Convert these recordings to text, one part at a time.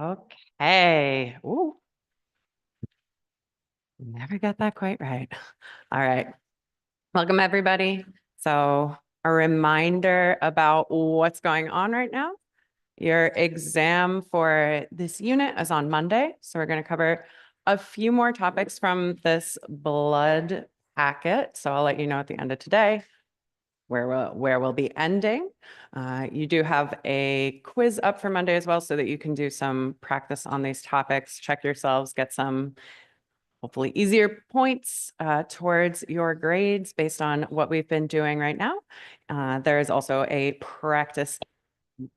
Okay. Ooh, never got that quite right. All right. Welcome, everybody. So, a reminder about what's going on right now. Your exam for this unit is on Monday. So, we're going to cover a few more topics from this blood packet. So, I'll let you know at the end of today where we'll be ending. You do have a quiz up for Monday as well, so that you can do some practice on these topics, check yourselves, get some hopefully easier points towards your grades based on what we've been doing right now. There is also a practice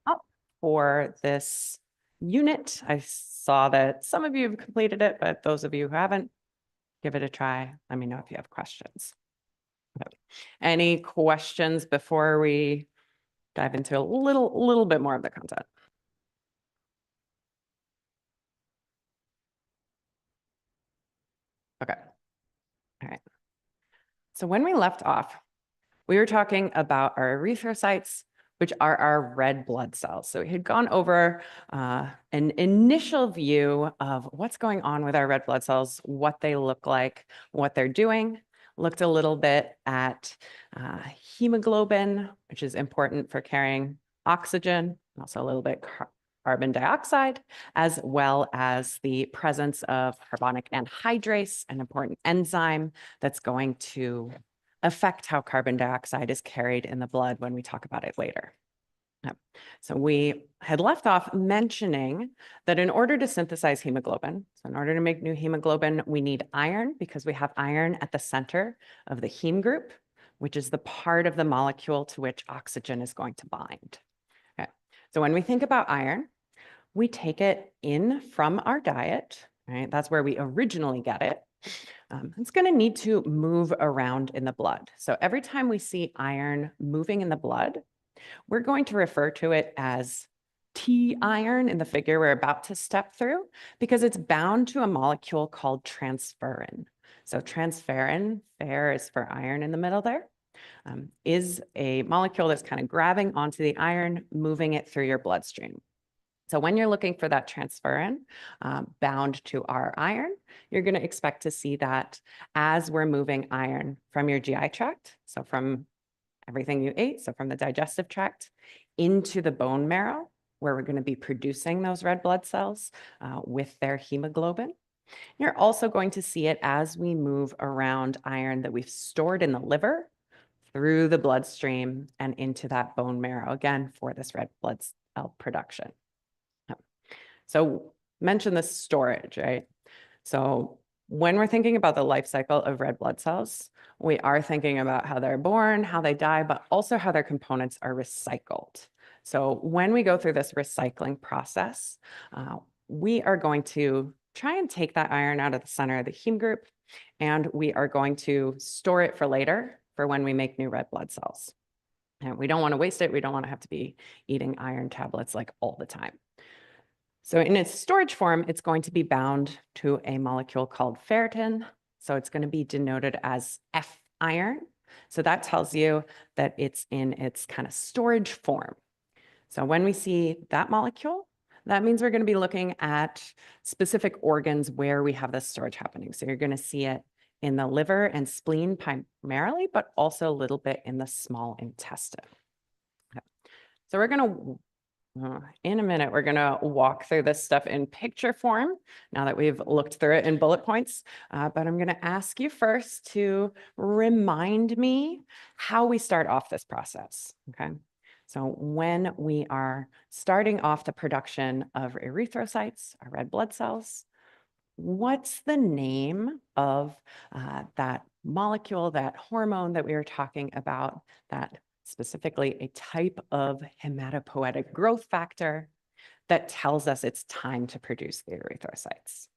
up for this unit. I saw that some of you have completed it, but those of you who haven't, give it a try. Let me know if you have questions. Any questions before we dive into a little bit more of the content? Okay. All right. So when we left off, we were talking about our erythrocytes, which are our red blood cells. So we had gone over an initial view of what's going on with our red blood cells, what they look like, what they're doing. Looked a little bit at hemoglobin, which is important for carrying oxygen, also a little bit carbon dioxide, as well as the presence of carbonic anhydrase, an important enzyme that's going to affect how carbon dioxide is carried in the blood when we talk about it later. So we had left off mentioning that in order to synthesize hemoglobin, so in order to make new hemoglobin, we need iron because we have iron at the center of the heme group, which is the part of the molecule to which oxygen is going to bind. Okay. So when we think about iron, we take it in from our diet, right? That's where we originally get it. It's going to need to move around in the blood. So every time we see iron moving in the blood, we're going to refer to it as T iron in the figure we're about to step through because it's bound to a molecule called transferrin. So transferrin, fer is for iron in the middle there, is a molecule that's kind of grabbing onto the iron, moving it through your bloodstream. So when you're looking for that transferrin bound to our iron, you're going to expect to see that as we're moving iron from your GI tract, so from everything you ate, so from the digestive tract into the bone marrow, where we're going to be producing those red blood cells with their hemoglobin. You're also going to see it as we move around iron that we've stored in the liver through the bloodstream and into that bone marrow, again, for this red blood cell production. So mention the storage, right? So when we're thinking about the life cycle of red blood cells, we are thinking about how they're born, how they die, but also how their components are recycled. So when we go through this recycling process, we are going to try and take that iron out of the center of the heme group, and we are going to store it for later for when we make new red blood cells. And we don't want to waste it. We don't want to have to be eating iron tablets like all the time. So in its storage form, it's going to be bound to a molecule called ferritin. So it's going to be denoted as F iron. So that tells you that it's in its kind of storage form. So when we see that molecule, that means we're going to be looking at specific organs where we have this storage happening. So you're going to see it in the liver and spleen primarily, but also a little bit in the small intestine. Okay. So we're going to in a minute, we're going to walk through this stuff in picture form now that we've looked through it in bullet points. But I'm going to ask you first to remind me how we start off this process. Okay. So when we are starting off the production of erythrocytes, our red blood cells, what's the name of that molecule, that hormone that we were talking about, that specifically a type of hematopoietic growth factor that tells us it's time to produce the erythrocytes?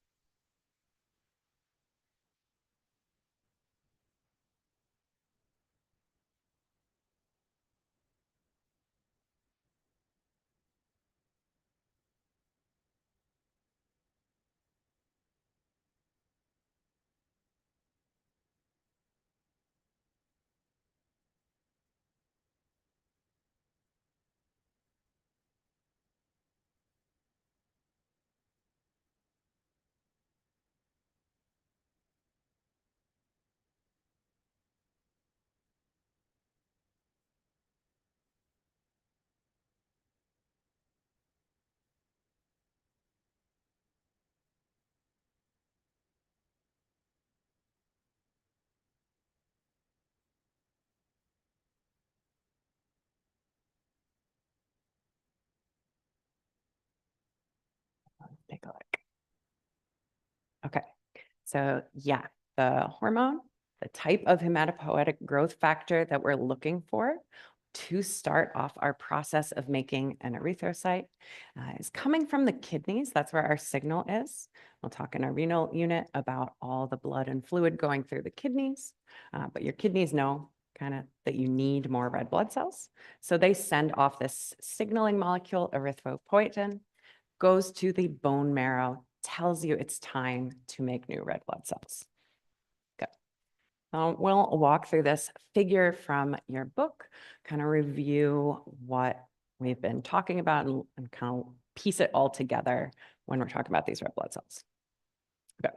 So yeah, the hormone, the type of hematopoietic growth factor that we're looking for to start off our process of making an erythrocyte is coming from the kidneys. That's where our signal is. We'll talk in our renal unit about all the blood and fluid going through the kidneys, but your kidneys know kind of that you need more red blood cells. So they send off this signaling molecule, erythropoietin, goes to the bone marrow, tells you it's time to make new red blood cells. Good. We'll walk through this figure from your book, kind of review what we've been talking about and kind of piece it all together when we're talking about these red blood cells. Okay.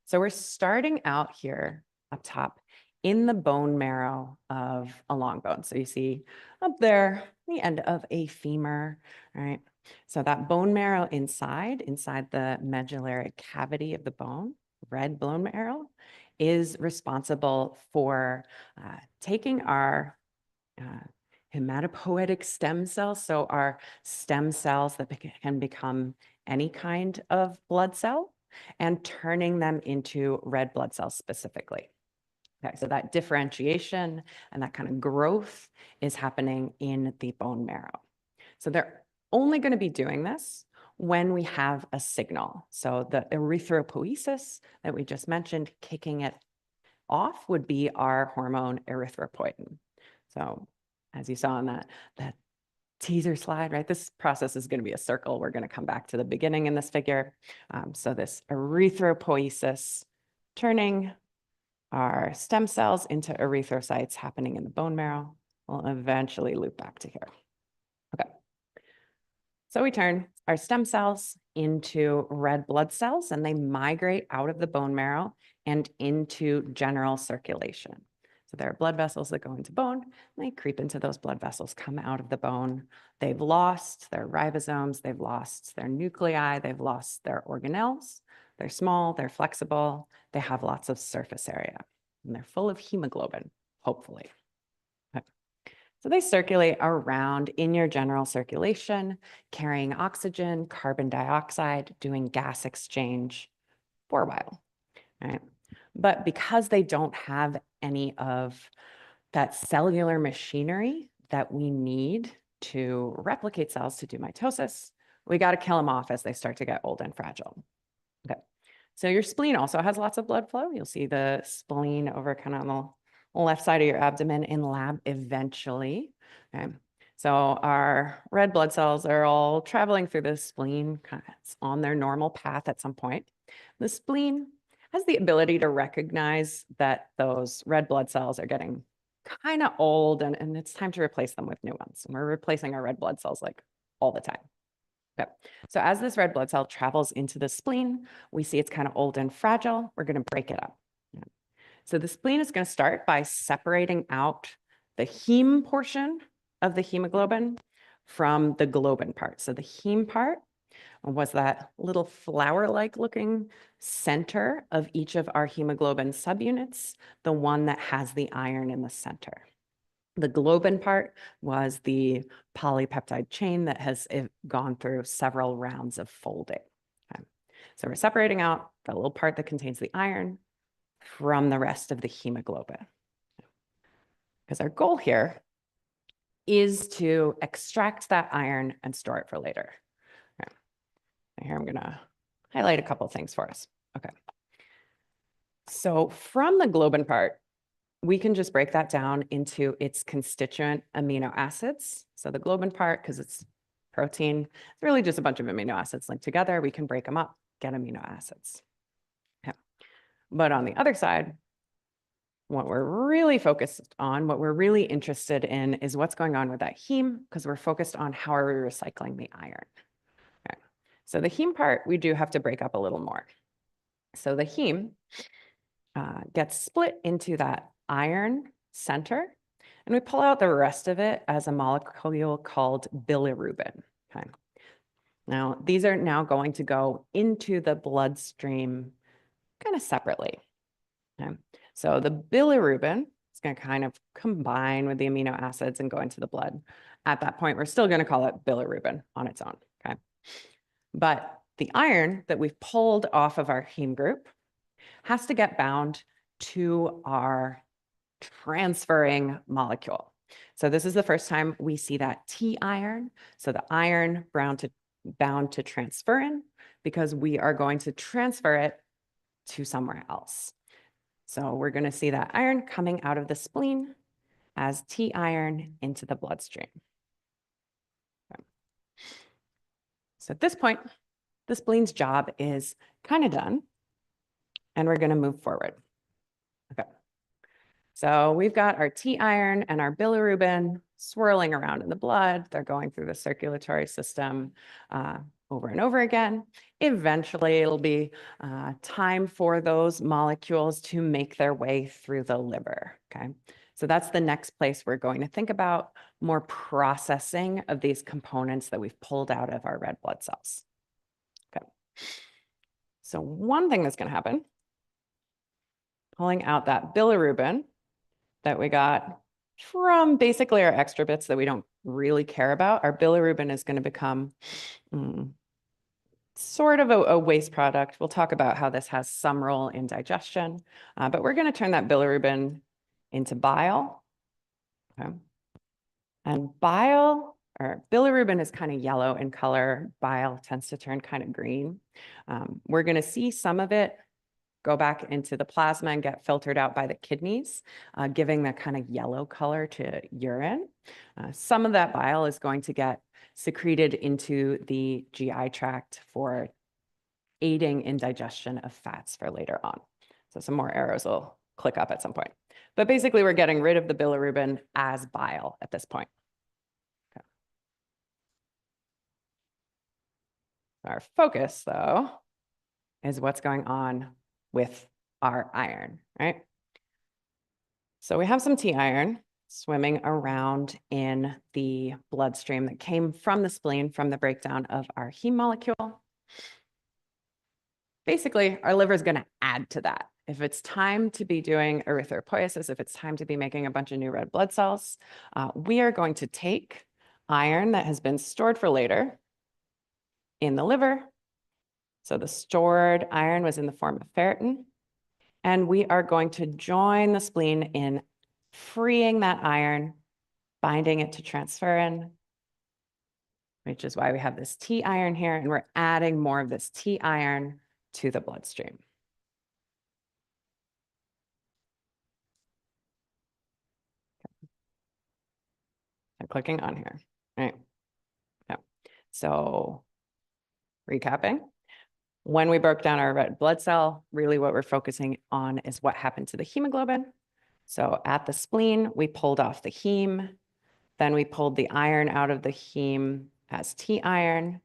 So we're starting out here up top in the bone marrow of a long bone. So you see up there, the end of a femur, right? So that bone marrow inside the medullary cavity of the bone, red bone marrow, is responsible for taking our hematopoietic stem cells, so our stem cells that can become any kind of blood cell, and turning them into red blood cells specifically. Okay, so that differentiation and that kind of growth is happening in the bone marrow. So they're only going to be doing this when we have a signal. So the erythropoiesis that we just mentioned, kicking it off would be our hormone erythropoietin. So as you saw in that teaser slide, right? This process is going to be a circle. We're going to come back to the beginning in this figure. So this erythropoiesis, turning our stem cells into erythrocytes happening in the bone marrow, will eventually loop back to here. Okay. So we turn our stem cells into red blood cells, and they migrate out of the bone marrow and into general circulation. So there are blood vessels that go into bone, and they creep into those blood vessels, come out of the bone. They've lost their ribosomes, they've lost their nuclei, they've lost their organelles. They're small, they're flexible, they have lots of surface area, and they're full of hemoglobin, hopefully. Okay. So they circulate around in your general circulation, carrying oxygen, carbon dioxide, doing gas exchange for a while, right? But because they don't have any of that cellular machinery that we need to replicate cells to do mitosis, we got to kill them off as they start to get old and fragile. Okay. So your spleen also has lots of blood flow. You'll see the spleen over kind of on the left side of your abdomen in lab eventually. Okay. So our red blood cells are all traveling through the spleen, kind of on their normal path at some point. The spleen has the ability to recognize that those red blood cells are getting kind of old and it's time to replace them with new ones. And we're replacing our red blood cells like all the time. Okay. So as this red blood cell travels into the spleen, we see it's kind of old and fragile. We're going to break it up. So the spleen is going to start by separating out the heme portion of the hemoglobin from the globin part. So the heme part was that little flower-like looking center of each of our hemoglobin subunits, the one that has the iron in the center. The globin part was the polypeptide chain that has gone through several rounds of folding. Okay. So we're separating out the little part that contains the iron from the rest of the hemoglobin. Because our goal here is to extract that iron and store it for later. Okay. Here I'm going to highlight a couple of things for us. Okay. So from the globin part, we can just break that down into its constituent amino acids. So the globin part, because it's protein, it's really just a bunch of amino acids linked together. We can break them up, get amino acids. Okay. But on the other side, what we're really focused on, what we're really interested in is what's going on with that heme, because we're focused on how are we recycling the iron. Okay. So the heme part, we do have to break up a little more. So the heme gets split into that iron center, and we pull out the rest of it as a molecule called bilirubin. Okay. Now, these are now going to go into the bloodstream kind of separately. Okay. So the bilirubin is going to kind of combine with the amino acids and go into the blood. At that point, we're still going to call it bilirubin on its own. Okay. But the iron that we've pulled off of our heme group has to get bound to our transferring molecule. So this is the first time we see that T iron. So the iron bound to transferrin, because we are going to transfer it to somewhere else. So we're going to see that iron coming out of the spleen as T iron into the bloodstream. Okay. So at this point, the spleen's job is kind of done, and we're going to move forward. Okay. So we've got our T iron and our bilirubin swirling around in the blood. They're going through the circulatory system over and over again. Eventually, it'll be time for those molecules to make their way through the liver, okay? So that's the next place we're going to think about more processing of these components that we've pulled out of our red blood cells. Okay. So one thing that's going to happen, pulling out that bilirubin that we got from basically our extra bits that we don't really care about, our bilirubin is going to become sort of a waste product. We'll talk about how this has some role in digestion, but we're going to turn that bilirubin into bile. Okay. And bile, or bilirubin, is kind of yellow in color. Bile tends to turn kind of green. We're going to see some of it go back into the plasma and get filtered out by the kidneys, giving that kind of yellow color to urine. Some of that bile is going to get secreted into the GI tract for aiding in digestion of fats for later on. So some more arrows will click up at some point. But basically, we're getting rid of the bilirubin as bile at this point. Okay. Our focus, though, is what's going on with our iron, right? So we have some T iron swimming around in the bloodstream that came from the spleen from the breakdown of our heme molecule. Basically, our liver is going to add to that. If it's time to be doing erythropoiesis, if it's time to be making a bunch of new red blood cells, we are going to take iron that has been stored for later in the liver. So the stored iron was in the form of ferritin. And we are going to join the spleen in freeing that iron, binding it to transferrin, which is why we have this T iron here, and we're adding more of this T iron to the bloodstream. I'm clicking on here, right? Yeah. So recapping, when we broke down our red blood cell, really what we're focusing on is what happened to the hemoglobin. So at the spleen, we pulled off the heme, then we pulled the iron out of the heme as T iron.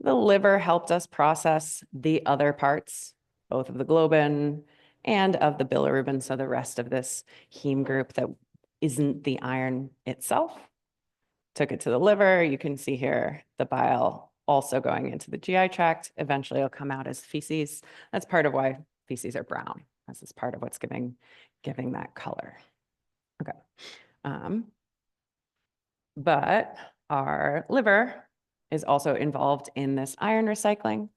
The liver helped us process the other parts, both of the globin and of the bilirubin, so the rest of this heme group that isn't the iron itself. Took it to the liver. You can see here the bile also going into the GI tract. Eventually it'll come out as feces. That's part of why feces are brown. This is part of what's giving that color. Okay. But our liver is also involved in this iron recycling.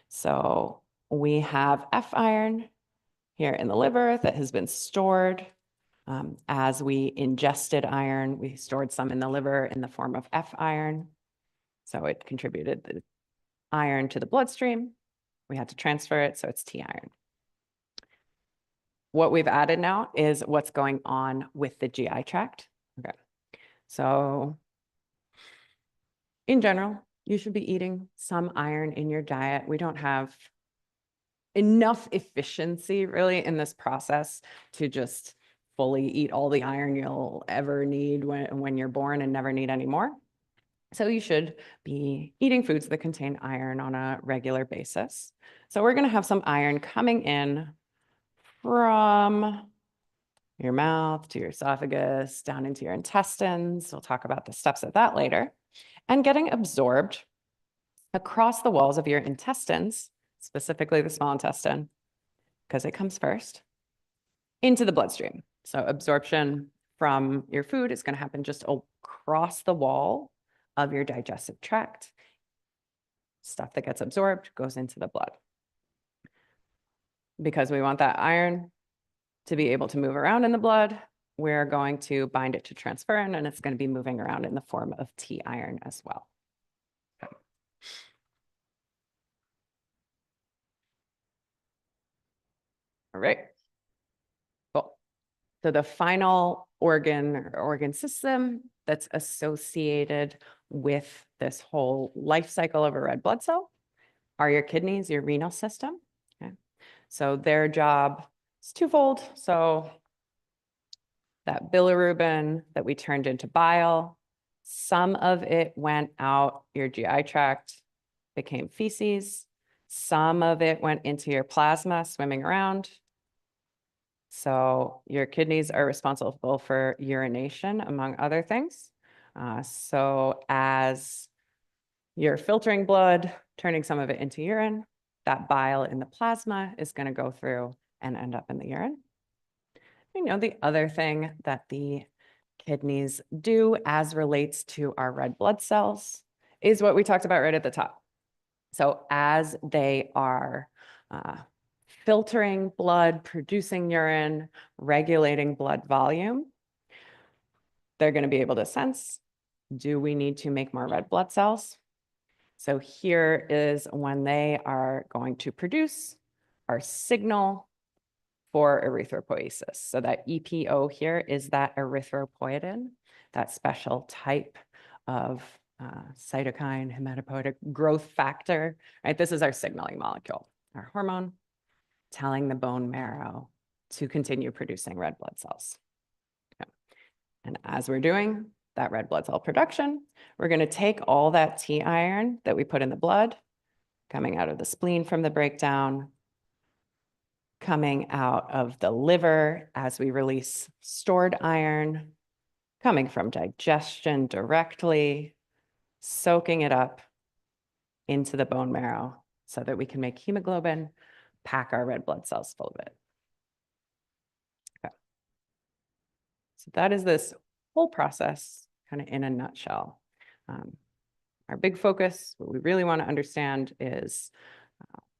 So we have F iron here in the liver that has been stored. As we ingested iron, we stored some in the liver in the form of F iron. So it contributed the iron to the bloodstream. We had to transfer it, so it's T iron. What we've added now is what's going on with the GI tract. Okay. So in general, you should be eating some iron in your diet. We don't have enough efficiency really in this process to just fully eat all the iron you'll ever need when you're born and never need any more. So you should be eating foods that contain iron on a regular basis. So we're going to have some iron coming in from your mouth to your esophagus, down into your intestines. We'll talk about the steps of that later. And getting absorbed across the walls of your intestines, specifically the small intestine, because it comes first, into the bloodstream. So absorption from your food is going to happen just across the wall of your digestive tract. Stuff that gets absorbed goes into the blood. because we want that iron to be able to move around in the blood, we're going to bind it to transferrin, and it's going to be moving around in the form of T iron as well. Okay. All right. Cool. So the final organ or organ system that's associated with this whole life cycle of a red blood cell are your kidneys, your renal system. Okay. So their job is twofold. So that bilirubin that we turned into bile, some of it went out your GI tract, became feces. Some of it went into your plasma swimming around. So your kidneys are responsible for urination, among other things. So as you're filtering blood, turning some of it into urine, that bile in the plasma is going to go through and end up in the urine. You know, the other thing that the kidneys do as relates to our red blood cells is what we talked about right at the top. So as they are filtering blood, producing urine, regulating blood volume, they're going to be able to sense, do we need to make more red blood cells? So here is when they are going to produce our signal for erythropoiesis. So that EPO here is that erythropoietin, that special type of cytokine, hematopoietic growth factor, right? This is our signaling molecule, our hormone telling the bone marrow to continue producing red blood cells. Okay. And as we're doing that red blood cell production, we're going to take all that T iron that we put in the blood, coming out of the spleen from the breakdown, coming out of the liver as we release stored iron, coming from digestion directly, soaking it up into the bone marrow so that we can make hemoglobin, pack our red blood cells full of it. Okay. So that is this whole process kind of in a nutshell. Our big focus, what we really want to understand is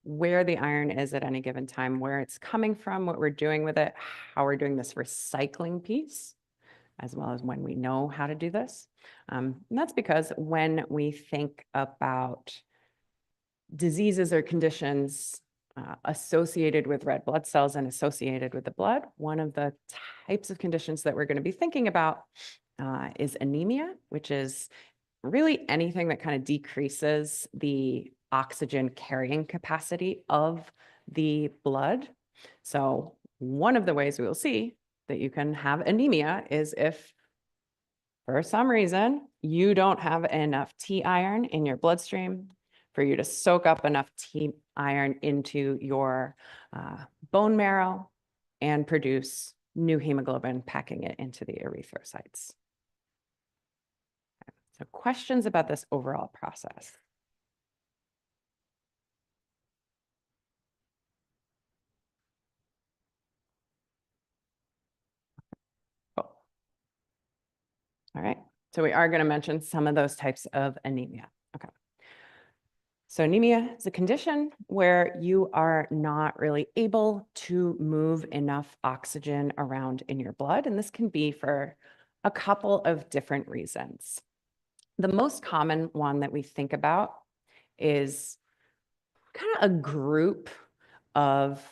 where the iron is at any given time, where it's coming from, what we're doing with it, how we're doing this recycling piece, as well as when we know how to do this. And that's because when we think about diseases or conditions associated with red blood cells and associated with the blood, one of the types of conditions that we're going to be thinking about is anemia, which is really anything that kind of decreases the oxygen carrying capacity of the blood. So one of the ways we will see that you can have anemia is if for some reason you don't have enough T iron in your bloodstream for you to soak up enough T iron into your bone marrow and produce new hemoglobin, packing it into the erythrocytes. So questions about this overall process? Cool. All right, so we are going to mention some of those types of anemia. Okay. So anemia is a condition where you are not really able to move enough oxygen around in your blood, and this can be for a couple of different reasons. The most common one that we think about is kind of a group of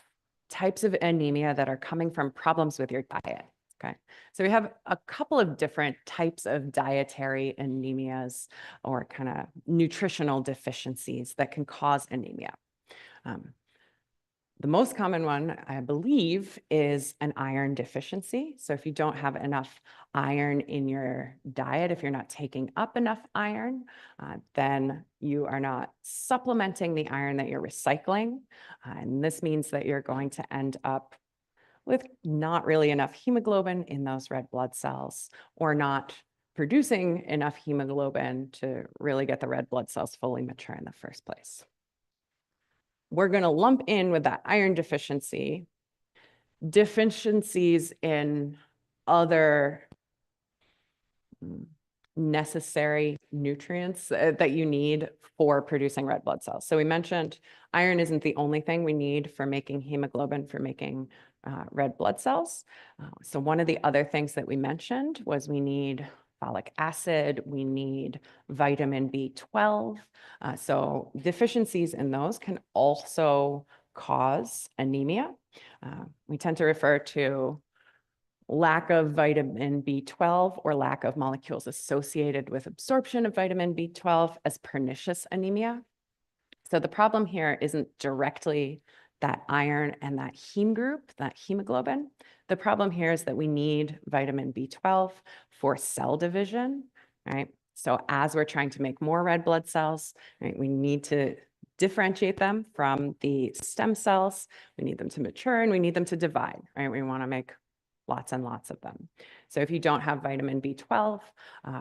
types of anemia that are coming from problems with your diet. Okay, so we have a couple of different types of dietary anemias or kind of nutritional deficiencies that can cause anemia. The most common one, I believe, is an iron deficiency. So if you don't have enough iron in your diet, if you're not taking up enough iron, then you are not supplementing the iron that you're recycling. And this means that you're going to end up with not really enough hemoglobin in those red blood cells, or not producing enough hemoglobin to really get the red blood cells fully mature in the first place. We're going to lump in with that iron deficiencies in other necessary nutrients that you need for producing red blood cells. So we mentioned iron isn't the only thing we need for making hemoglobin, for making red blood cells. So one of the other things that we mentioned was we need folic acid, we need vitamin B12. So deficiencies in those can also cause anemia. We tend to refer to lack of vitamin B12 or lack of molecules associated with absorption of vitamin B12 as pernicious anemia. So the problem here isn't directly that iron and that heme group, that hemoglobin. The problem here is that we need vitamin B12 for cell division, right? So as we're trying to make more red blood cells, right, we need to differentiate them from the stem cells. We need them to mature and we need them to divide, right? We want to make lots and lots of them. So if you don't have vitamin B12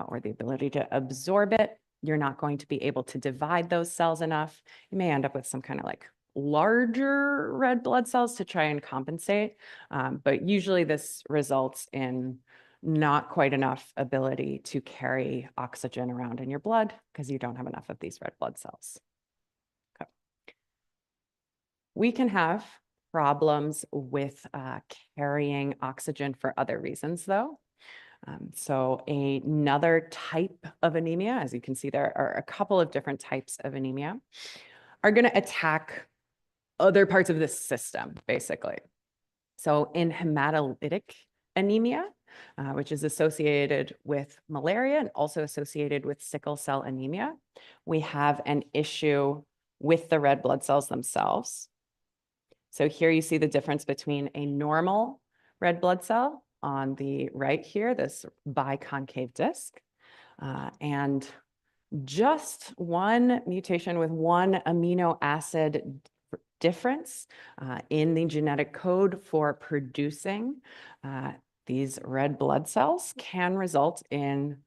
or the ability to absorb it, you're not going to be able to divide those cells enough. You may end up with some kind of like larger red blood cells to try and compensate. But usually this results in not quite enough ability to carry oxygen around in your blood because you don't have enough of these red blood cells. Okay. We can have problems with carrying oxygen for other reasons, though. So another type of anemia, as you can see, there are a couple of different types of anemia, are going to attack other parts of this system, basically. So in hematolytic anemia, which is associated with malaria and also associated with sickle cell anemia, we have an issue with the red blood cells themselves. So here you see the difference between a normal red blood cell on the right here, this biconcave disc, and just one mutation with one amino acid difference in the genetic code for producing these red blood cells can result in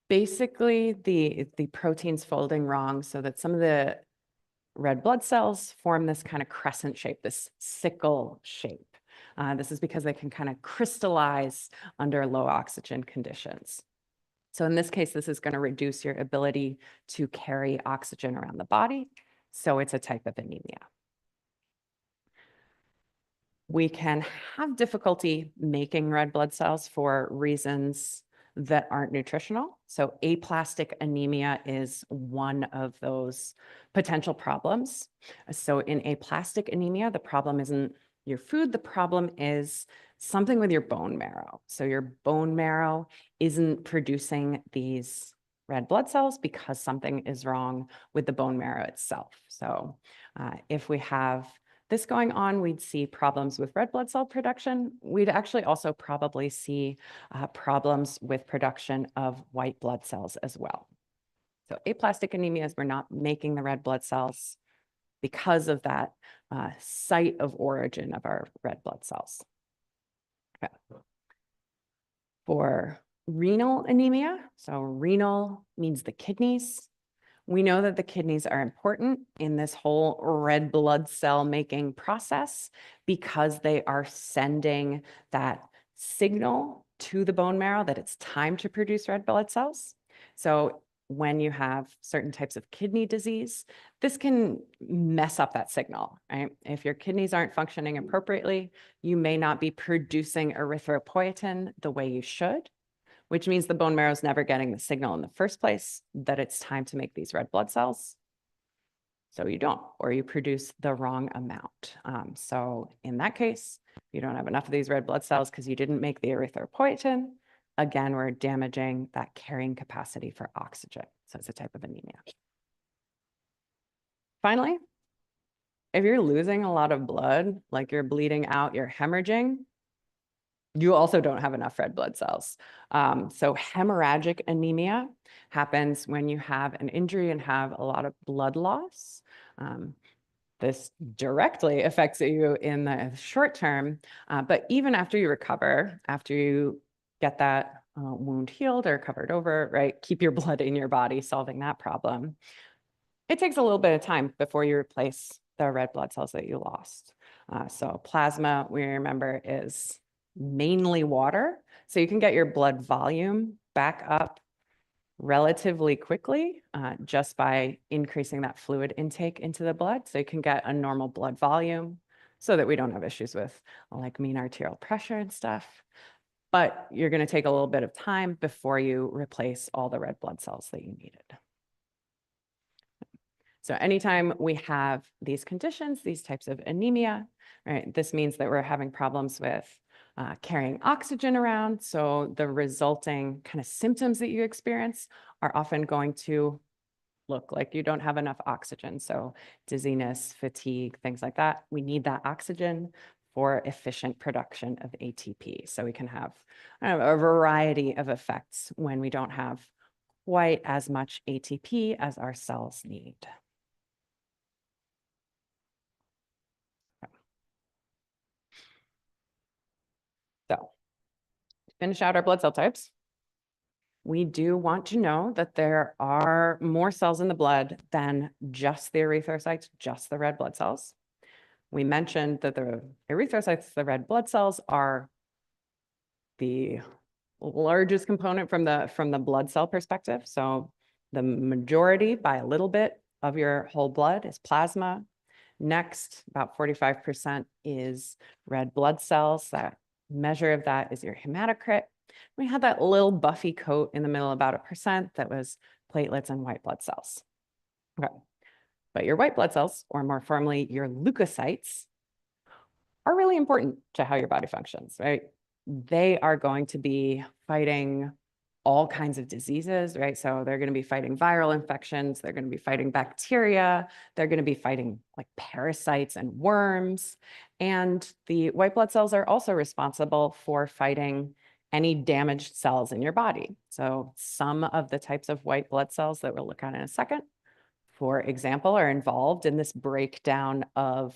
basically the proteins folding wrong so that some of the red blood cells form this kind of crescent shape, this sickle shape. This is because they can kind of crystallize under low oxygen conditions. So in this case, this is going to reduce your ability to carry oxygen around the body. So it's a type of anemia. We can have difficulty making red blood cells for reasons that aren't nutritional. So aplastic anemia is one of those potential problems. So in aplastic anemia, the problem isn't your food, the problem is something with your bone marrow. So your bone marrow isn't producing these red blood cells because something is wrong with the bone marrow itself. So if we have this going on, we'd see problems with red blood cell production. We'd actually also probably see problems with production of white blood cells as well. So aplastic anemia is we're not making the red blood cells because of that site of origin of our red blood cells. Okay. For renal anemia, so renal means the kidneys. We know that the kidneys are important in this whole red blood cell making process because they are sending that signal to the bone marrow that it's time to produce red blood cells. So when you have certain types of kidney disease, this can mess up that signal, right? If your kidneys aren't functioning appropriately, you may not be producing erythropoietin the way you should, which means the bone marrow is never getting the signal in the first place that it's time to make these red blood cells. So you don't, or you produce the wrong amount. So in that case, you don't have enough of these red blood cells because you didn't make the erythropoietin. Again, we're damaging that carrying capacity for oxygen. So it's a type of anemia. Finally, if you're losing a lot of blood, like you're bleeding out, you're hemorrhaging, you also don't have enough red blood cells. So hemorrhagic anemia happens when you have an injury and have a lot of blood loss. This directly affects you in the short term, but even after you recover, after you get that wound healed or covered over, right, keep your blood in your body, solving that problem. It takes a little bit of time before you replace the red blood cells that you lost. So plasma, we remember, is mainly water. So you can get your blood volume back up relatively quickly just by increasing that fluid intake into the blood so you can get a normal blood volume so that we don't have issues with like mean arterial pressure and stuff. But you're going to take a little bit of time before you replace all the red blood cells that you needed. So anytime we have these conditions, these types of anemia, right, this means that we're having problems with carrying oxygen around. So the resulting kind of symptoms that you experience are often going to look like you don't have enough oxygen. So dizziness, fatigue, things like that. We need that oxygen for efficient production of ATP. So we can have a variety of effects when we don't have quite as much ATP as our cells need. So to finish out our blood cell types, we do want to know that there are more cells in the blood than just the erythrocytes, just the red blood cells. We mentioned that the erythrocytes, the red blood cells, are the largest component from the blood cell perspective. So the majority by a little bit of your whole blood is plasma. Next, about 45% is red blood cells. That measure of that is your hematocrit. We had that little buffy coat in the middle, about 1%, that was platelets and white blood cells. Okay. But your white blood cells, or more formally, your leukocytes, are really important to how your body functions, right? They are going to be fighting all kinds of diseases, right? So they're going to be fighting viral infections. They're going to be fighting bacteria. They're going to be fighting like parasites and worms. And the white blood cells are also responsible for fighting any damaged cells in your body. So some of the types of white blood cells that we'll look at in a second, for example, are involved in this breakdown of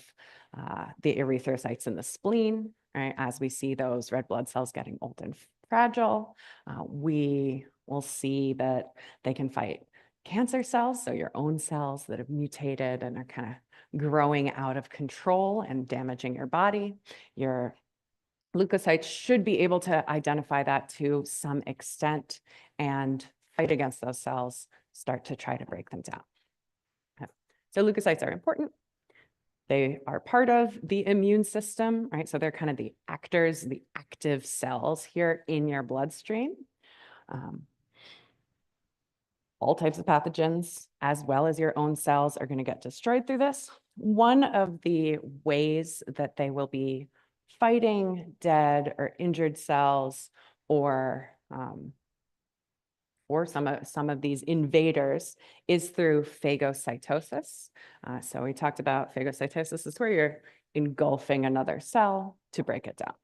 the erythrocytes in the spleen, right? As we see those red blood cells getting old and fragile, we will see that they can fight cancer cells, so your own cells that have mutated and are kind of growing out of control and damaging your body. Your leukocytes should be able to identify that to some extent and fight against those cells, start to try to break them down. So leukocytes are important. They are part of the immune system, right? So they're kind of the actors, the active cells here in your bloodstream. All types of pathogens, as well as your own cells, are going to get destroyed through this. One of the ways that they will be fighting dead or injured cells, or some of these invaders, is through phagocytosis. So we talked about phagocytosis is where you're engulfing another cell to break it down.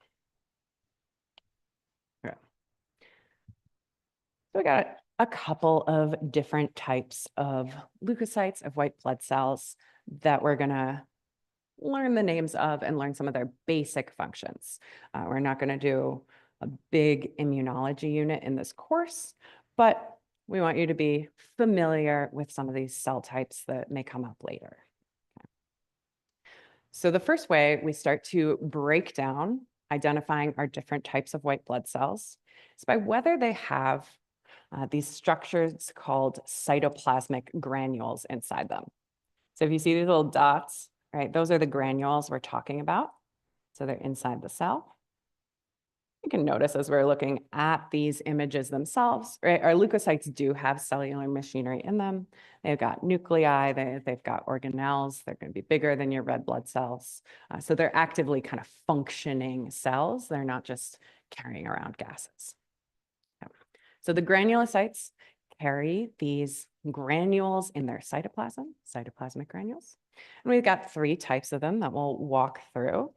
Okay. So we got a couple of different types of leukocytes, of white blood cells, that we're going to learn the names of and learn some of their basic functions. We're not going to do a big immunology unit in this course, but we want you to be familiar with some of these cell types that may come up later. Okay. So the first way we start to break down identifying our different types of white blood cells is by whether they have these structures called cytoplasmic granules inside them. So if you see these little dots, right, those are the granules we're talking about. So they're inside the cell. You can notice as we're looking at these images themselves, right, our leukocytes do have cellular machinery in them. They've got nuclei, they've got organelles, they're going to be bigger than your red blood cells. So they're actively kind of functioning cells. They're not just carrying around gases. So the granulocytes carry these granules in their cytoplasm, cytoplasmic granules. And we've got 3 types of them that we'll walk through.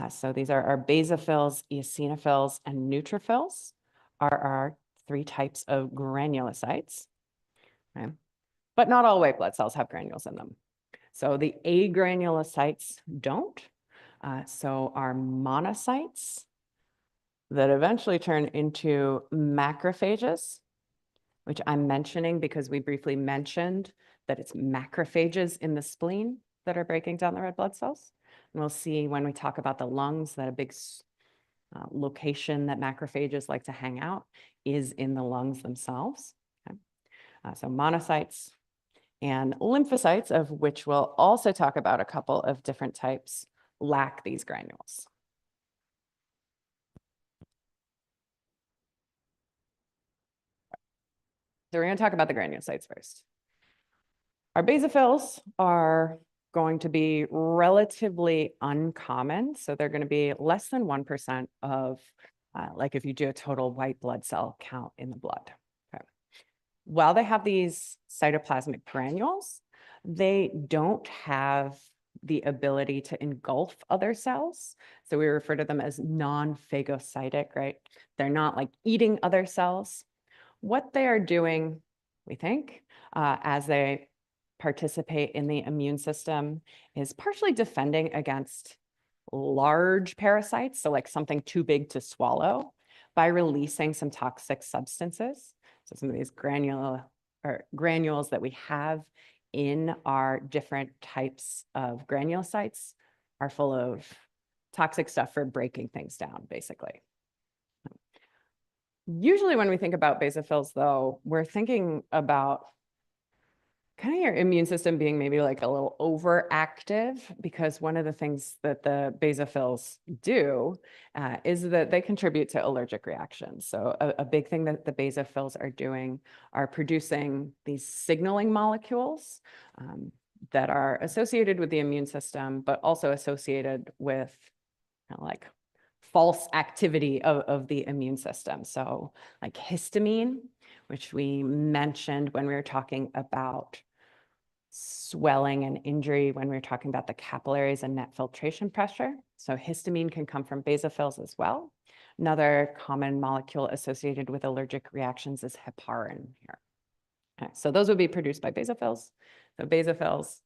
So these are our basophils, eosinophils, and neutrophils are our 3 types of granulocytes. Okay. But not all white blood cells have granules in them. So the agranulocytes don't. So our monocytes that eventually turn into macrophages, which I'm mentioning because we briefly mentioned that it's macrophages in the spleen that are breaking down the red blood cells. And we'll see when we talk about the lungs that a big location that macrophages like to hang out is in the lungs themselves. Okay? So monocytes and lymphocytes, of which we'll also talk about a couple of different types, lack these granules. So we're going to talk about the granulocytes first. Our basophils are going to be relatively uncommon. So they're going to be less than 1% of, like if you do a total white blood cell count in the blood. Okay. While they have these cytoplasmic granules, they don't have the ability to engulf other cells. So we refer to them as non-phagocytic, right? They're not like eating other cells. What they are doing, we think, as they participate in the immune system is partially defending against large parasites, so like something too big to swallow, by releasing some toxic substances. So some of these granules that we have in our different types of granulocytes are full of toxic stuff for breaking things down, basically. Usually when we think about basophils, though, we're thinking about kind of your immune system being maybe like a little overactive, because one of the things that the basophils do is that they contribute to allergic reactions. So a big thing that the basophils are doing are producing these signaling molecules that are associated with the immune system, but also associated with kind of like false activity of the immune system. So like histamine, which we mentioned when we were talking about swelling and injury, when we were talking about the capillaries and net filtration pressure. So histamine can come from basophils as well. Another common molecule associated with allergic reactions is heparin here. Okay, so those would be produced by basophils. So basophils,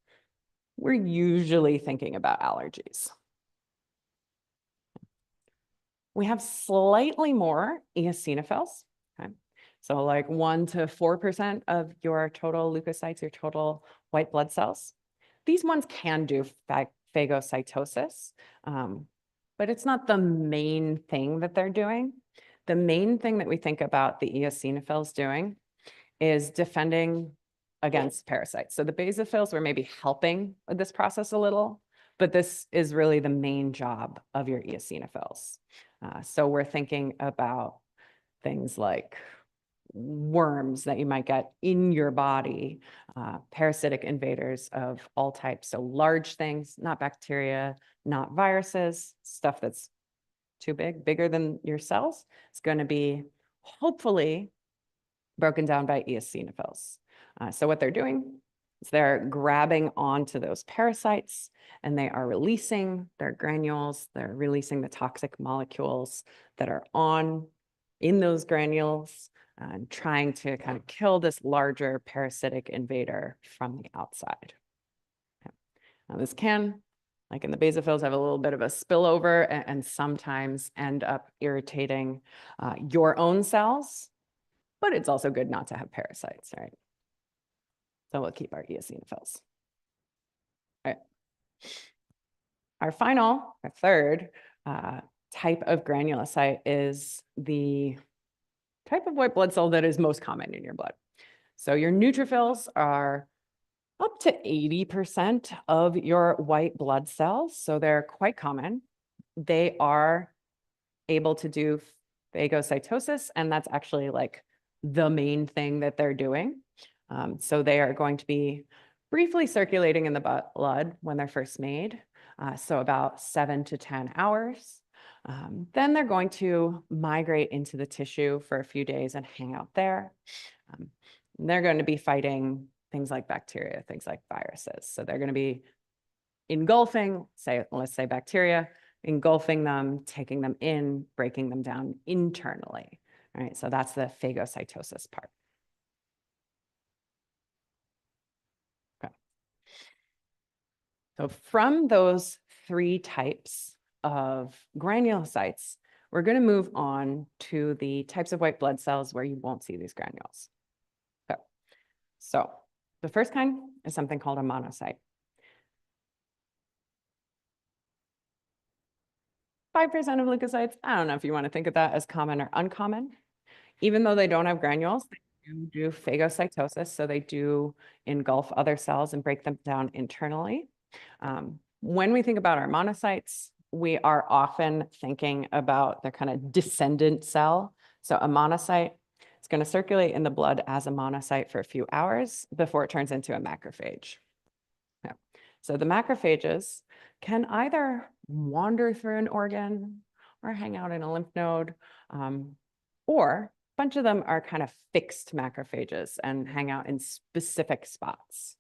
we're usually thinking about allergies. We have slightly more eosinophils. Okay? So like 1 to 4% of your total leukocytes, your total white blood cells. These ones can do phagocytosis, but it's not the main thing that they're doing. The main thing that we think about the eosinophils doing is defending against parasites. So the basophils were maybe helping with this process a little, but this is really the main job of your eosinophils. So we're thinking about things like worms that you might get in your body, parasitic invaders of all types. So large things, not bacteria, not viruses, stuff that's too big, bigger than your cells. It's going to be hopefully broken down by eosinophils. So what they're doing is they're grabbing onto those parasites and they are releasing their granules. They're releasing the toxic molecules that are in those granules and trying to kind of kill this larger parasitic invader from the outside. Okay. Now this can, like in the basophils, have a little bit of a spillover and sometimes end up irritating your own cells, but it's also good not to have parasites, right? So we'll keep our eosinophils. All right. Our third type of granulocyte is the type of white blood cell that is most common in your blood. So your neutrophils are up to 80% of your white blood cells. So they're quite common. They are able to do phagocytosis, and that's actually like the main thing that they're doing. So they are going to be briefly circulating in the blood when they're first made, so about 7 to 10 hours. Then they're going to migrate into the tissue for a few days and hang out there. They're going to be fighting things like bacteria, things like viruses. So they're going to be engulfing, let's say bacteria, engulfing them, taking them in, breaking them down internally. Right? So that's the phagocytosis part. Okay. So from those 3 types of granulocytes, we're going to move on to the types of white blood cells where you won't see these granules. Okay. So the first kind is something called a monocyte. 5% of leukocytes. I don't know if you want to think of that as common or uncommon. Even though they don't have granules, they do phagocytosis, so they do engulf other cells and break them down internally. When we think about our monocytes, we are often thinking about the kind of descendant cell. So a monocyte is going to circulate in the blood as a monocyte for a few hours before it turns into a macrophage. Yeah. So the macrophages can either wander through an organ or hang out in a lymph node, or a bunch of them are kind of fixed macrophages and hang out in specific spots.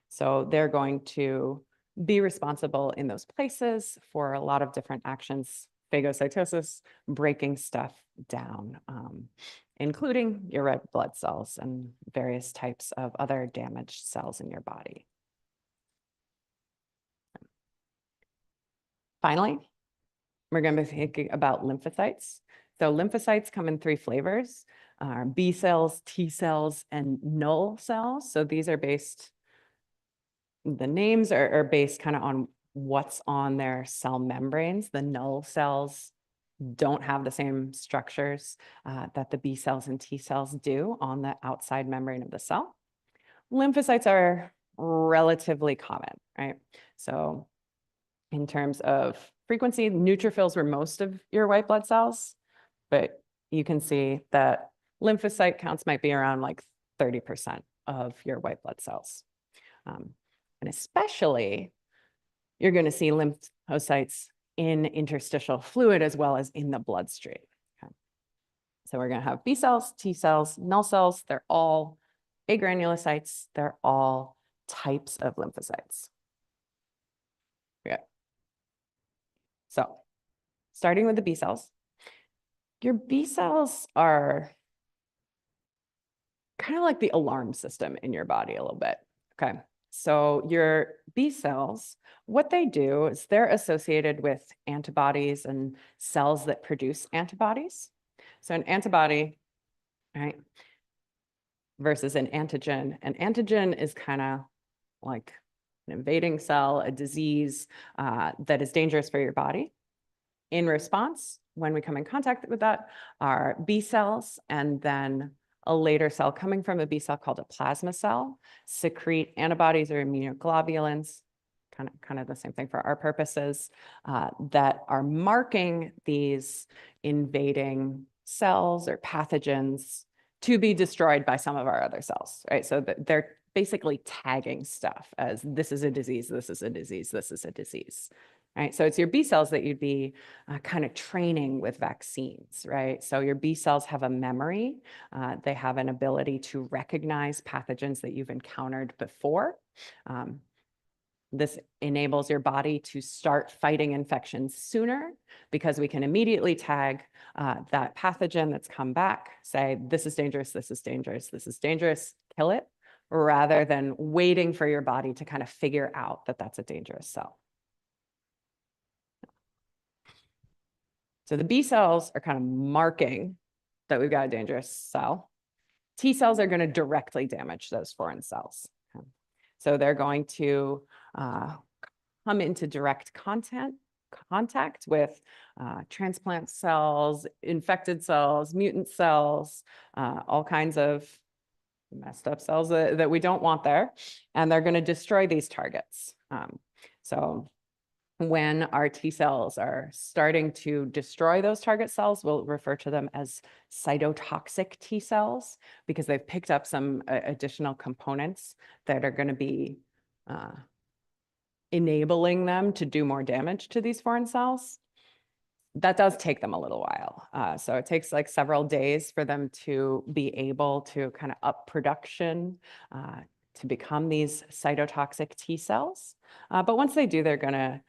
So they're going to be responsible in those places for a lot of different actions, phagocytosis, breaking stuff down, including your red blood cells and various types of other damaged cells in your body. Finally, we're going to be thinking about lymphocytes. So lymphocytes come in 3 flavors, B cells, T cells, and null cells. So these are based, the names are based kind of on what's on their cell membranes. The null cells don't have the same structures that the B cells and T cells do on the outside membrane of the cell. Lymphocytes are relatively common, right? So in terms of frequency, neutrophils were most of your white blood cells, but you can see that lymphocyte counts might be around like 30% of your white blood cells. And especially, you're going to see lymphocytes in interstitial fluid as well as in the bloodstream. Okay. So we're going to have B cells, T cells, null cells. They're all agranulocytes. They're all types of lymphocytes. Yeah. So starting with the B cells, your B cells are kind of like the alarm system in your body a little bit. Okay. So your B cells, what they do is they're associated with antibodies and cells that produce antibodies. So an antibody, right, versus an antigen is kind of like an invading cell, a disease that is dangerous for your body. In response, when we come in contact with that, are B cells, and then a later cell coming from a B cell called a plasma cell secrete antibodies or immunoglobulins, kind of the same thing for our purposes, that are marking these invading cells or pathogens to be destroyed by some of our other cells, right? So they're basically tagging stuff as this is a disease, this is a disease, this is a disease. Right? So it's your B cells that you'd be kind of training with vaccines, right? So your B cells have a memory. They have an ability to recognize pathogens that you've encountered before. This enables your body to start fighting infections sooner because we can immediately tag that pathogen that's come back, say, this is dangerous, this is dangerous, this is dangerous, kill it, rather than waiting for your body to kind of figure out that that's a dangerous cell. So the B cells are kind of marking that we've got a dangerous cell. T cells are going to directly damage those foreign cells. Okay. So they're going to come into direct contact with transplant cells, infected cells, mutant cells, all kinds of messed up cells that we don't want there. And they're going to destroy these targets. So when our T cells are starting to destroy those target cells, we'll refer to them as cytotoxic T cells because they've picked up some additional components that are going to be enabling them to do more damage to these foreign cells. That does take them a little while. So it takes like several days for them to be able to kind of up production to become these cytotoxic T cells. But once they do, they're going to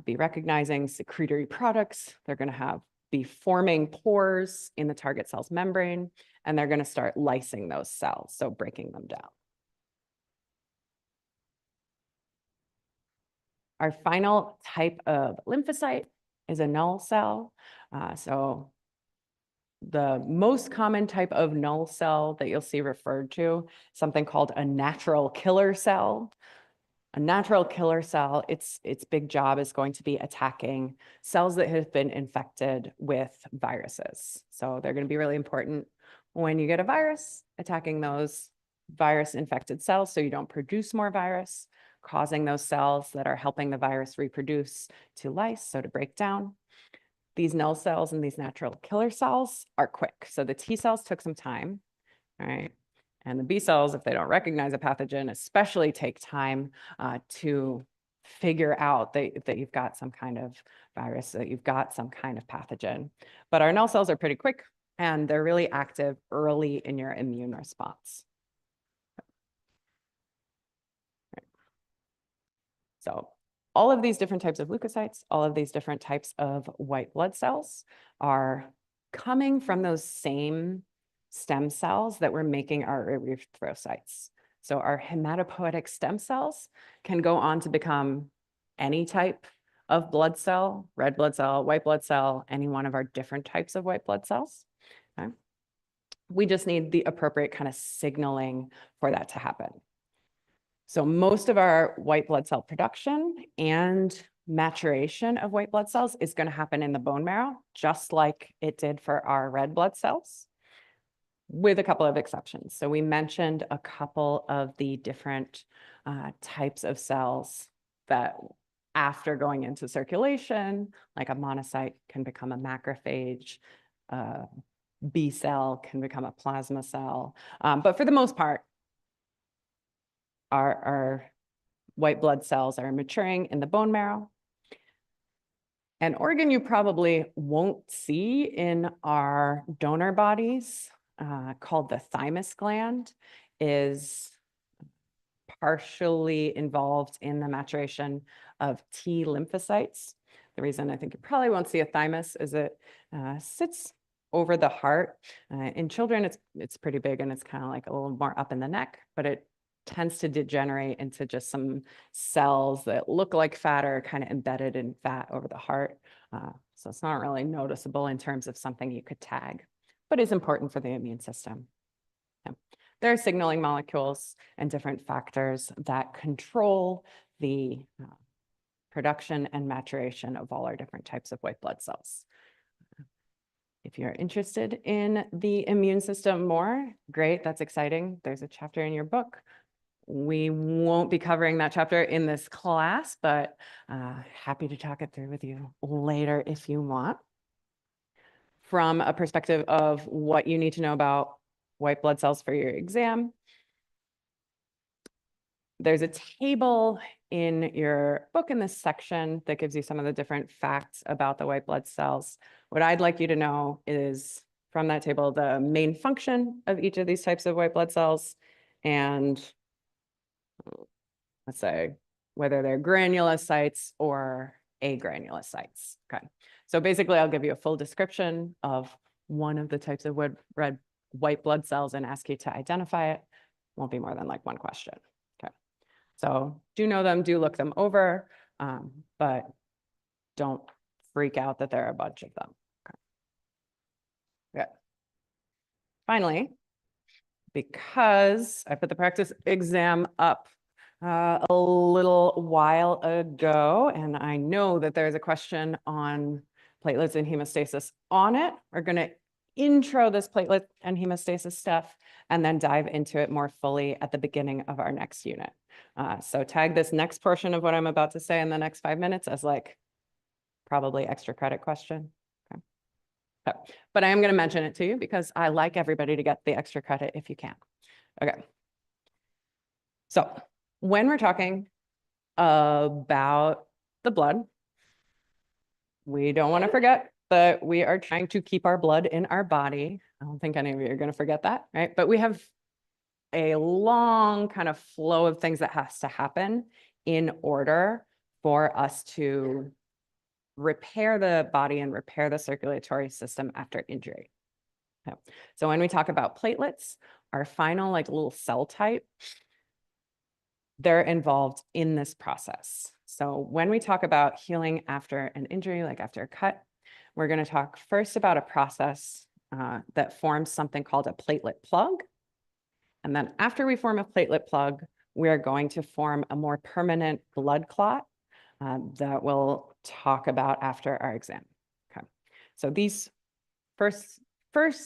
be recognizing secretory products. They're going to be forming pores in the target cell's membrane, and they're going to start lysing those cells, so breaking them down. Our final type of lymphocyte is a null cell. So the most common type of null cell that you'll see referred to, something called a natural killer cell. A natural killer cell, its big job is going to be attacking cells that have been infected with viruses. So they're going to be really important when you get a virus, attacking those virus-infected cells so you don't produce more virus, causing those cells that are helping the virus reproduce to lyse, so to break down. These null cells and these natural killer cells are quick. So the T cells took some time, right? And the B cells, if they don't recognize a pathogen, especially take time to figure out that you've got some kind of virus, that you've got some kind of pathogen. But our null cells are pretty quick, and they're really active early in your immune response. So all of these different types of leukocytes, all of these different types of white blood cells are coming from those same stem cells that we're making our erythrocytes. So our hematopoietic stem cells can go on to become any type of blood cell, red blood cell, white blood cell, any one of our different types of white blood cells. Okay? We just need the appropriate kind of signaling for that to happen. So most of our white blood cell production and maturation of white blood cells is going to happen in the bone marrow, just like it did for our red blood cells, with a couple of exceptions. So we mentioned a couple of the different types of cells that after going into circulation, like a monocyte can become a macrophage, B cell can become a plasma cell. But for the most part, our white blood cells are maturing in the bone marrow. An organ you probably won't see in our donor bodies, called the thymus gland, is partially involved in the maturation of T lymphocytes. The reason I think you probably won't see a thymus is it sits over the heart. In children, it's pretty big and it's kind of like a little more up in the neck, but it tends to degenerate into just some cells that look like fat or kind of embedded in fat over the heart. So it's not really noticeable in terms of something you could tag, but is important for the immune system. Yeah. There are signaling molecules and different factors that control the production and maturation of all our different types of white blood cells. If you're interested in the immune system more, great, that's exciting. There's a chapter in your book. We won't be covering that chapter in this class, but happy to talk it through with you later if you want. From a perspective of what you need to know about white blood cells for your exam, there's a table in your book in this section that gives you some of the different facts about the white blood cells. What I'd like you to know is from that table, the main function of each of these types of white blood cells, and let's say whether they're granulocytes or agranulocytes. Okay, so basically I'll give you a full description of one of the types of red white blood cells and ask you to identify it. Won't be more than like one question. Okay, so do know them, do look them over, but don't freak out that there are a bunch of them. Okay. Good. Finally, because I put the practice exam up a little while ago, and I know that there's a question on platelets and hemostasis on it. We're going to intro this platelet and hemostasis stuff and then dive into it more fully at the beginning of our next unit. So tag this next portion of what I'm about to say in the next 5 minutes as like probably extra credit question. Okay. But I am going to mention it to you because I like everybody to get the extra credit if you can. Okay. So when we're talking about the blood, we don't want to forget that we are trying to keep our blood in our body. I don't think any of you are going to forget that, right? But we have a long kind of flow of things that has to happen in order for us to repair the body and repair the circulatory system after injury. Okay. So when we talk about platelets, our final like little cell type, they're involved in this process. So when we talk about healing after an injury, like after a cut, we're going to talk first about a process that forms something called a platelet plug. And then after we form a platelet plug, we're going to form a more permanent blood clot that we'll talk about after our exam. Okay, so these first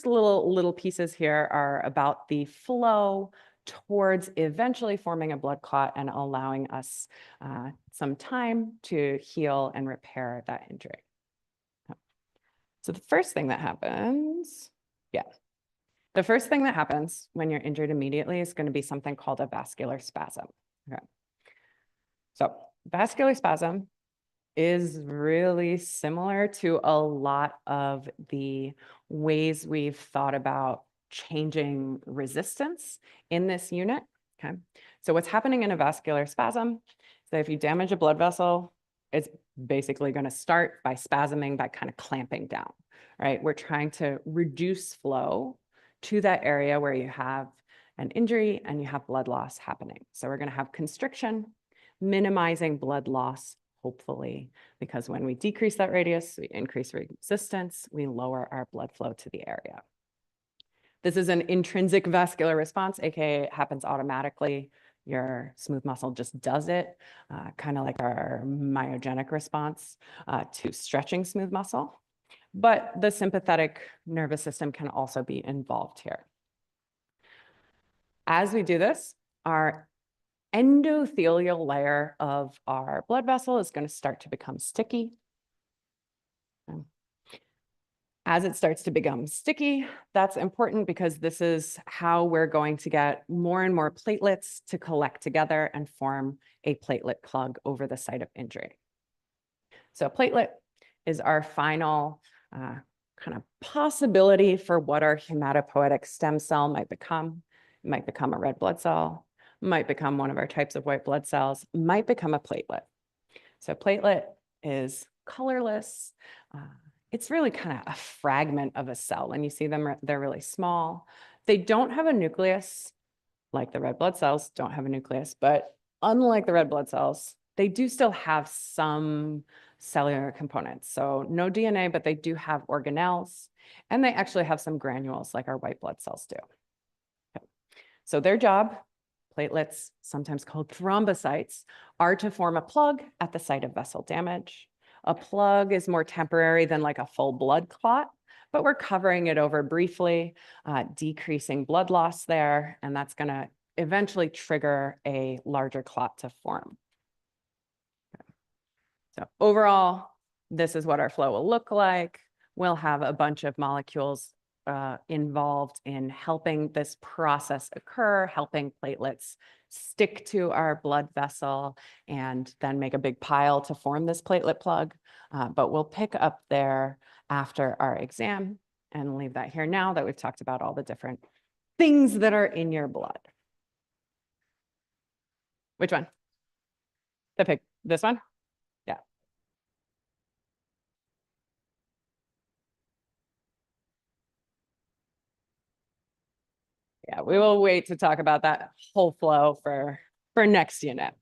little pieces here are about the flow towards eventually forming a blood clot and allowing us some time to heal and repair that injury. So the first thing that happens, the first thing that happens when you're injured immediately is going to be something called a vascular spasm. Okay. So vascular spasm is really similar to a lot of the ways we've thought about changing resistance in this unit. Okay. So what's happening in a vascular spasm is that if you damage a blood vessel, it's basically going to start by spasming, by kind of clamping down, right? We're trying to reduce flow to that area where you have an injury and you have blood loss happening. So we're going to have constriction, minimizing blood loss, hopefully, because when we decrease that radius, we increase resistance, we lower our blood flow to the area. This is an intrinsic vascular response, aka it happens automatically. Your smooth muscle just does it, kind of like our myogenic response to stretching smooth muscle. But the sympathetic nervous system can also be involved here. As we do this, our endothelial layer of our blood vessel is going to start to become sticky. As it starts to become sticky, that's important because this is how we're going to get more and more platelets to collect together and form a platelet plug over the site of injury. So a platelet is our final kind of possibility for what our hematopoietic stem cell might become. It might become a red blood cell, might become one of our types of white blood cells, might become a platelet. So platelet is colorless. It's really kind of a fragment of a cell. When you see them, they're really small. They don't have a nucleus, like the red blood cells don't have a nucleus, but unlike the red blood cells, they do still have some cellular components. So no DNA, but they do have organelles, and they actually have some granules like our white blood cells do. Okay. So their job, platelets, sometimes called thrombocytes, are to form a plug at the site of vessel damage. A plug is more temporary than like a full blood clot, but we're covering it over briefly, decreasing blood loss there, and that's going to eventually trigger a larger clot to form. Okay. So overall, this is what our flow will look like. We'll have a bunch of molecules involved in helping this process occur, helping platelets stick to our blood vessel and then make a big pile to form this platelet plug. But we'll pick up there after our exam and leave that here now that we've talked about all the different things that are in your blood. Which one? This one? Yeah. Yeah, we will wait to talk about that whole flow for next unit.